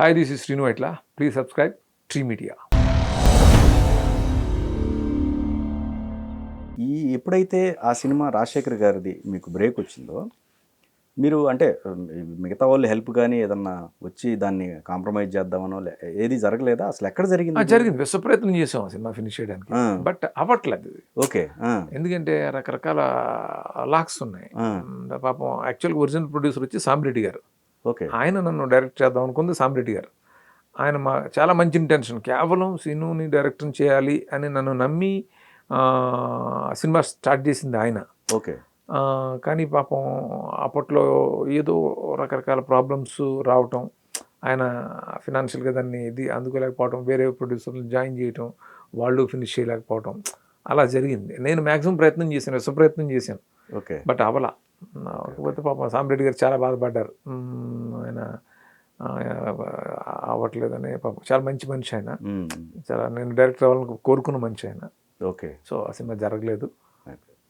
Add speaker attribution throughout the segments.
Speaker 1: Hi, this is Srinu Aitla. Please subscribe Tree Media.
Speaker 2: ఎప్పుడైతే ఆ cinema Rajasekhar గారిది మీకు బ్రేక్ వచ్చిందో మీరు అంటే మిగతా వాళ్ళు హెల్ప్ కానీ ఏదన్నా వచ్చి దాన్ని కాంప్రమైజ్ చేద్దామనో ఏది జరగలేదా అసలు ఎక్కడ జరిగింది
Speaker 1: జరిగింది విశ్వ ప్రయత్నం చేసాం ఆ సినిమా ఫినిష్ చేయడానికి బట్ అవ్వట్లేదు
Speaker 2: ఓకే
Speaker 1: ఎందుకంటే రకరకాల లాక్స్ ఉన్నాయి పాపం యాక్చువల్గా ఒరిజినల్ ప్రొడ్యూసర్ వచ్చి సాంబిరెడ్డి గారు.
Speaker 2: ఓకే
Speaker 1: ఆయన నన్ను డైరెక్ట్ చేద్దాం అనుకుంది సాంబిరెడ్డి గారు. ఆయన చాలా మంచి ఇంటెన్షన్, కేవలం సినిమాని డైరెక్టర్ చేయాలి అని నన్ను నమ్మి సినిమా స్టార్ట్ చేసింది ఆయన.
Speaker 2: ఓకే
Speaker 1: కానీ పాపం అప్పట్లో ఏదో రకరకాల ప్రాబ్లమ్స్ రావటం, ఆయన ఫినాన్షియల్గా దాన్ని అందుకోలేకపోవటం, వేరే ప్రొడ్యూసర్లు జాయిన్ చేయటం, వాళ్ళు ఫినిష్ చేయలేకపోవటం అలా జరిగింది. నేను మ్యాక్సిమం ప్రయత్నం చేశాను, విశ్వ ప్రయత్నం చేశాను,
Speaker 2: ఓకే
Speaker 1: బట్ అవలా. కాకపోతే పాపం సాంబిరెడ్డి గారు చాలా బాధపడ్డారు. ఆయన అవ్వట్లేదని. పాపం చాలా మంచి మనిషి ఆయన, చాలా నేను డైరెక్టర్ అవ్వాలని కోరుకున్న మనిషి ఆయన.
Speaker 2: ఓకే
Speaker 1: సో ఆ సినిమా జరగలేదు.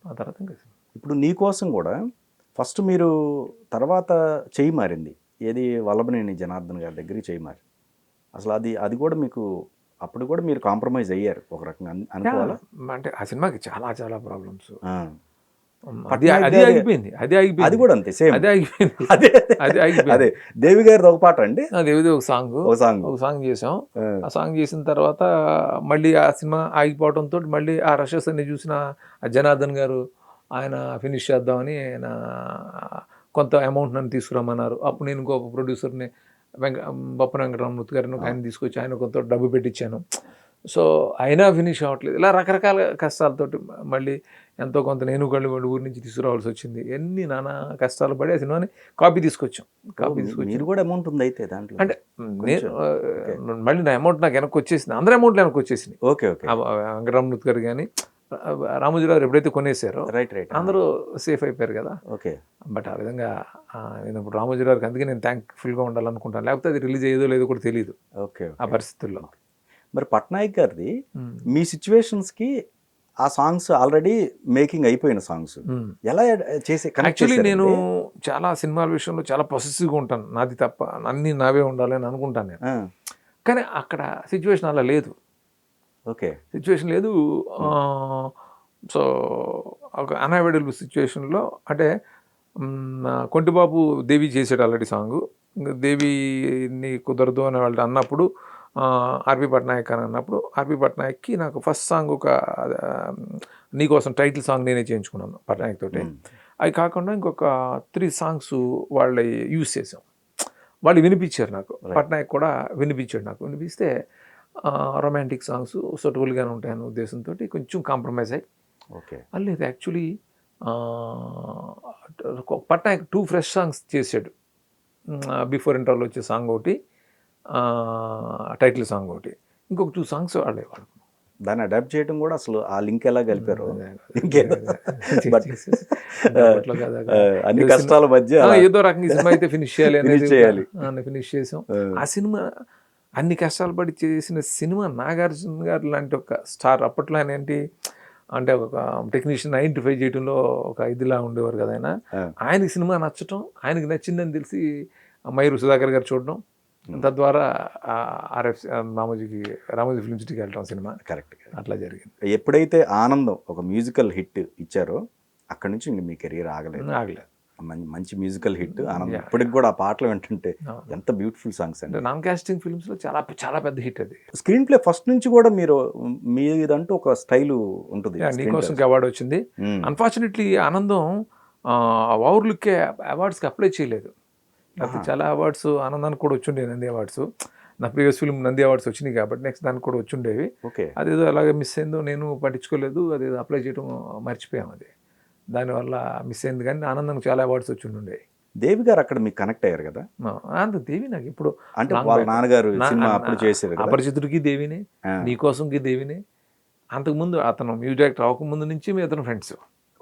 Speaker 1: ఆ తర్వాత ఇంకా
Speaker 2: ఇప్పుడు నీ కోసం కూడా ఫస్ట్ మీరు తర్వాత చేయి మారింది ఏది వల్లభనేని జనార్దన్ గారి దగ్గరికి చేయి మారి అసలు అది కూడా మీకు అప్పుడు కూడా మీరు కాంప్రమైజ్ అయ్యారు ఒక రకంగా అనుకోవాలా?
Speaker 1: అంటే ఆ సినిమాకి చాలా చాలా ప్రాబ్లమ్స్.
Speaker 2: అది కూడా అంతే సేమ్
Speaker 1: అదే
Speaker 2: దేవి గారిది ఒక పాట అండి,
Speaker 1: దేవిది ఒక సాంగ్ చేసాం. ఆ సాంగ్ చేసిన తర్వాత మళ్ళీ ఆ సినిమా ఆగిపోవడంతో మళ్ళీ ఆ రషెస్ అన్ని చూసిన ఆ జనార్దన్ గారు ఆయన ఫినిష్ చేద్దామని ఆయన కొంత అమౌంట్ నన్ను తీసుకురమ్మన్నారు. అప్పుడు నేను ఇంకొక ప్రొడ్యూసర్ని బొప్పన వెంకటరామమూర్తి గారిని ఆయన తీసుకొచ్చి ఆయన కొంత డబ్బు పెట్టించాను. సో అయినా ఫినిష్ అవ్వట్లేదు. ఇలా రకరకాల కష్టాలతోటి మళ్ళీ ఎంతో కొంత నేను ఊరి నుంచి తీసుకురావాల్సి వచ్చింది. ఎన్ని నానా కష్టాలు పడి ఆ సినిమాని కాపీ తీసుకొచ్చాం.
Speaker 2: మీరు కూడా అమౌంట్ ఉంది అయితే దాంట్లో?
Speaker 1: అంటే నేను మళ్ళీ నా అమౌంట్ నాకు వెనక్కి వచ్చేసింది, అందరి అమౌంట్లు వెనక్కి వచ్చేసింది.
Speaker 2: ఓకే ఓకే
Speaker 1: వెంకటరామమూర్తి గారు కానీ రామోజీరావు ఎప్పుడైతే కొనేసారో అందరూ సేఫ్ అయిపోయారు కదా.
Speaker 2: ఓకే
Speaker 1: బట్ ఆ విధంగా నేను ఇప్పుడు రామోజీరావుకి అందుకే నేను థ్యాంక్ఫుల్గా ఉండాలనుకుంటాను, లేకపోతే అది రిలీజ్ అయ్యేదో లేదో కూడా తెలియదు
Speaker 2: ఓకే
Speaker 1: ఆ పరిస్థితుల్లో.
Speaker 2: మరి పట్నాయక్ గారిది మీ సిచ్యువేషన్స్కి ఆ సాంగ్స్ ఆల్రెడీ మేకింగ్ అయిపోయిన సాంగ్స్ ఎలా చేసి?
Speaker 1: యాక్చువల్లీ నేను చాలా సినిమాల విషయంలో చాలా పొసెసివ్గా ఉంటాను, నాది తప్ప అన్నీ నావే ఉండాలి అని అనుకుంటాను నేను. కానీ అక్కడ సిచ్యువేషన్ అలా లేదు.
Speaker 2: ఓకే
Speaker 1: సిచ్యువేషన్ లేదు. సో ఒక అన్అవైలబుల్ సిచ్యువేషన్లో అంటే కొంటిబాబు దేవి చేసాడు ఆల్రెడీ సాంగ్. దేవిని కుదరదు అని వాళ్ళు అన్నప్పుడు ఆర్పి పట్నాయక్ అని అన్నప్పుడు ఆర్పి పట్నాయక్కి నాకు ఫస్ట్ సాంగ్ ఒక నీకోసం టైటిల్ సాంగ్ నేనే చేయించుకున్నాను పట్నాయక్ తోటి. అవి కాకుండా ఇంకొక 3 సాంగ్స్ వాళ్ళు యూజ్ చేసాం. వాళ్ళు వినిపించారు నాకు, పట్నాయక్ కూడా వినిపించాడు నాకు. వినిపిస్తే రొమాంటిక్ సాంగ్స్ సొటబుల్గానే ఉంటాయన్న ఉద్దేశంతో కొంచెం కాంప్రమైజ్ అయ్యి
Speaker 2: ఓకే
Speaker 1: లేదు. యాక్చువల్లీ పట్నాయక్ 2 ఫ్రెష్ సాంగ్స్ చేశాడు. బిఫోర్ ఇంటర్వల్ వచ్చే సాంగ్ ఒకటి, టైటిల్ సాంగ్ ఒకటి, ఇంకొక 2 సాంగ్స్ వాళ్ళే వాడుకున్నాం.
Speaker 2: దాన్ని అడాప్ట్ చేయడం కూడా అసలు ఆ లింక్ ఎలా కలిపారు? అన్ని కష్టాల మధ్య
Speaker 1: ఏదో రకంగా సినిమా అయితే ఫినిష్ చేయాలి అనేది ఫినిష్ చేసాం. ఆ సినిమా అన్ని కష్టాలు పడి చేసిన సినిమా నాగార్జున గారు లాంటి ఒక స్టార్, అప్పట్లో ఆయన ఏంటి అంటే ఒక టెక్నీషియన్ ఐడెంటిఫై చేయడంలో ఒక ఇదిలా ఉండేవారు కదా ఆయన. ఆయనకి సినిమా నచ్చటం, ఆయనకి నచ్చిందని తెలిసి మైరు సుధాకర్ గారు చూడడం, తద్వారా రామోజీ ఫిల్మ్ సిటీకి వెళ్ళటం సినిమా.
Speaker 2: కరెక్ట్,
Speaker 1: అట్లా జరిగింది.
Speaker 2: ఎప్పుడైతే ఆనందం ఒక మ్యూజికల్ హిట్ ఇచ్చారో అక్కడి నుంచి ఇంక మీ కెరీర్ ఆగలేదు. మంచి మ్యూజికల్ హిట్ ఆనందం. ఇప్పటికి కూడా ఆ పాటలు వింటుంటే ఎంత బ్యూటిఫుల్ సాంగ్స్ అండి.
Speaker 1: నాన్ కాస్టింగ్ ఫిల్మ్స్లో చాలా చాలా పెద్ద హిట్ అది.
Speaker 2: స్క్రీన్ ప్లే ఫస్ట్ నుంచి కూడా మీరు మీదంటూ ఒక స్టైల్ ఉంటుంది.
Speaker 1: నీకోసం అవార్డు వచ్చింది. అన్ఫార్చునేట్లీ ఆనందం ఊర్లకే అవార్డ్స్కి అప్లై చేయలేదు. నాకు చాలా అవార్డ్స్ ఆనందానికి కూడా వచ్చిండేవి, నంది అవార్డ్స్. నా ప్రీవియస్ ఫిల్మ్ నంది అవార్డ్స్ వచ్చినాయి కాబట్టి నెక్స్ట్ దానికి కూడా వచ్చిండేవి. అదేదో అలాగే మిస్ అయిందో నేను పట్టించుకోలేదు, అదేదో అప్లై చేయడం మర్చిపోయాం. అది దానివల్ల మిస్ అయింది. కానీ ఆనందానికి చాలా అవార్డ్స్ వచ్చి ఉండేవి.
Speaker 2: దేవి గారు అక్కడ మీకు కనెక్ట్ అయ్యారు కదా?
Speaker 1: దేవి నాకు ఇప్పుడు
Speaker 2: అంటే వాళ్ళ నాన్నగారు
Speaker 1: అపరిచితుడికి దేవినే, నీకోసంకి దేవినే. అంతకుముందు అతను మ్యూజిక్ డైరెక్టర్ అవ్వకముందు నుంచి మీ అతను ఫ్రెండ్స్.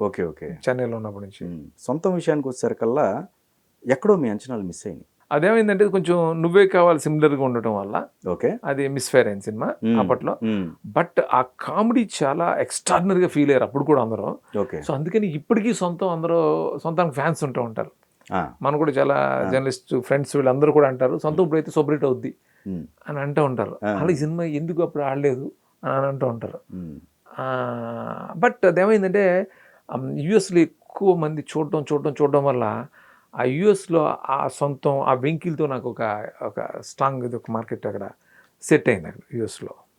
Speaker 2: ఓకే ఓకే
Speaker 1: చెన్నైలో ఉన్నప్పటి నుంచి.
Speaker 2: సొంత విషయానికి వచ్చేసరికల్లా ఎక్కడో మీ అంచనాలు మిస్ అయినాయి.
Speaker 1: అదేమైందంటే కొంచెం నువ్వే కావాలి సిమిలర్గా ఉండటం వల్ల
Speaker 2: ఓకే
Speaker 1: అది మిస్ఫైర్ అయింది సినిమా అప్పట్లో. బట్ ఆ కామెడీ చాలా ఎక్స్ట్రాడినరీగా ఫీల్ అయ్యారు అప్పుడు కూడా అందరూ.
Speaker 2: ఓకే
Speaker 1: సో అందుకని ఇప్పటికీ అందరూ సొంతానికి ఫ్యాన్స్ ఉంటూ ఉంటారు.
Speaker 2: ఆ,
Speaker 1: మనం కూడా చాలా జర్నలిస్ట్ ఫ్రెండ్స్ వీళ్ళందరూ కూడా అంటారు సొంత ఇప్పుడు అయితే సూపర్ హిట్ అవుద్ది
Speaker 2: ఉమ్,
Speaker 1: అని అంటూ ఉంటారు. అలా ఈ సినిమా ఎందుకు అప్పుడు ఆడలేదు అని అంటూ ఉంటారు.
Speaker 2: ఉమ్,
Speaker 1: బట్ అదేమైందంటే యుఎస్లో ఎక్కువ మంది చూడడం వల్ల ఆ యుఎస్లో ఆ సొంతం ఆ వెంకిల్తో నాకు ఒక ఒక స్ట్రాంగ్ ఇది ఒక మార్కెట్ అక్కడ సెట్ అయింది అక్కడ యుఎస్లో.